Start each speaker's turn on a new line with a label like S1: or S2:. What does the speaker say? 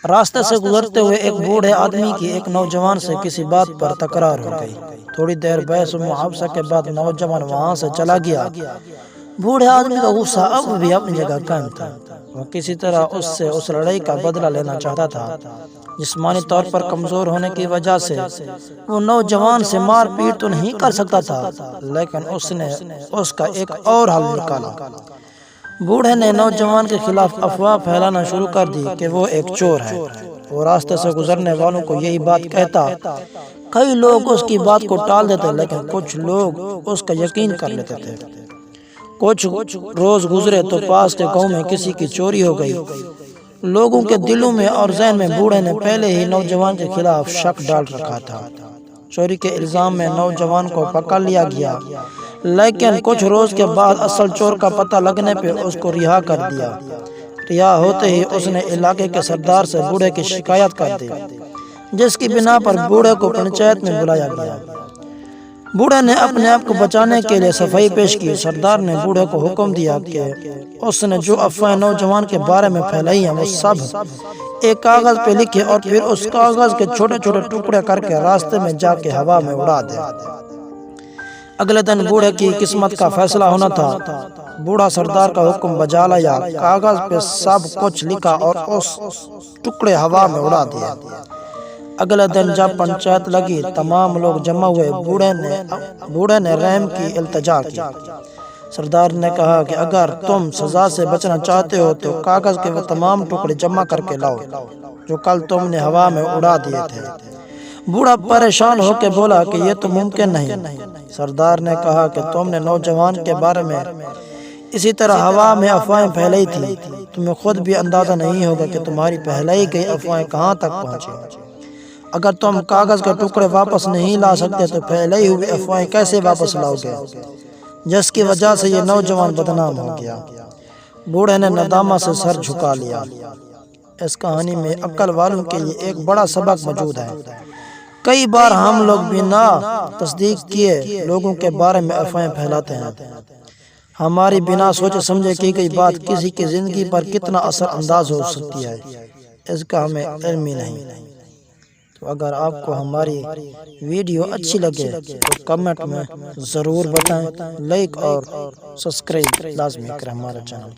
S1: راستے سے گزرتے ہوئے ایک بوڑھے آدمی کی ایک نوجوان سے کسی بات پر تکرار ہو گئی۔ تھوڑی دیر بحث و محاورہ کے بعد نوجوان وہاں سے چلا گیا۔ بوڑھے آدمی کا غصہ اب بھی اپنی جگہ قائم تھا۔ وہ کسی طرح اس سے اس لڑائی کا بدلہ لینا چاہتا تھا۔ جسمانی طور پر کمزور ہونے کی وجہ سے وہ نوجوان سے مار پیٹ تو نہیں کر سکتا تھا، لیکن اس نے اس کا ایک اور حل نکالا۔ بوڑھے نے نوجوان کے خلاف افواہ پھیلانا شروع کر دی کہ وہ ایک چور ہے۔ وہ راستے سے گزرنے والوں کو یہی بات کہتا۔ کئی لوگ اس کی بات کو ٹال دیتے، لیکن کچھ لوگ اس کا یقین کر لیتے تھے۔ کچھ روز گزرے تو پاس کے گاؤں میں کسی کی چوری ہو گئی۔ لوگوں کے دلوں میں اور ذہن میں بوڑھے نے پہلے ہی نوجوان کے خلاف شک ڈال رکھا تھا۔ چوری کے الزام میں نوجوان کو پکڑ لیا گیا، لیکن کچھ روز کے بعد اصل چور کا پتہ لگنے پہ اس کو رہا کر دیا۔ رہا ہوتے ہی اس نے علاقے کے سردار سے بوڑھے کی شکایت کر دی، جس کی بنا پر بوڑھے کو پنچایت میں بلایا گیا۔ بوڑھے نے اپنے آپ کو بچانے کے لیے صفائی پیش کی۔ سردار نے بوڑھے کو حکم دیا کہ اس نے جو افواہیں نوجوان کے بارے میں پھیلائی ہیں وہ سب ایک کاغذ پہ لکھے اور پھر اس کاغذ کے چھوٹے چھوٹے ٹکڑے کر کے راستے میں جا کے ہوا میں اڑا دے۔ اگلے دن بوڑھے کی قسمت کا فیصلہ ہونا تھا۔ بوڑھا سردار کا حکم بجا لایا، کاغذ پہ سب کچھ لکھا اور اس ٹکڑے ہوا میں اڑا دیے۔ اگلے دن جب پنچایت لگی، تمام لوگ جمع ہوئے۔ بوڑھے نے رحم کی التجا کی۔ سردار نے کہا کہ اگر تم سزا سے بچنا چاہتے ہو تو کاغذ کے وہ تمام ٹکڑے جمع کر کے لاؤ جو کل تم نے ہوا میں اڑا دیے تھے۔ بوڑھا پریشان ہو کے بولا کہ یہ تو ممکن نہیں۔ سردار نے کہا کہ تم نے نوجوان کے بارے میں اسی طرح ہوا میں افواہیں پھیلائی تھی۔ تمہیں خود بھی اندازہ نہیں ہوگا کہ تمہاری پھیلائی گئی افواہیں کہاں تک پہنچی۔ اگر تم کاغذ کے ٹکڑے واپس نہیں لا سکتے تو پھیلائی ہوئی افواہیں کیسے واپس لاؤ گے، جس کی وجہ سے یہ نوجوان بدنام ہو گیا۔ بوڑھے نے ندامت سے سر جھکا لیا۔ اس کہانی میں عقل والوں کے لیے ایک بڑا سبق موجود ہے۔ کئی بار ہم لوگ بنا تصدیق کیے لوگوں کے بارے میں افواہیں پھیلاتے ہیں۔ ہماری بنا سوچے سمجھے کی گئی بات کسی کی زندگی پر کتنا اثر انداز ہو سکتی ہے، اس کا ہمیں علم ہی نہیں۔ تو اگر آپ کو ہماری ویڈیو اچھی لگے تو کمنٹ میں ضرور بتائیں، لائک اور سبسکرائب لازمی کریں ہمارا چینل۔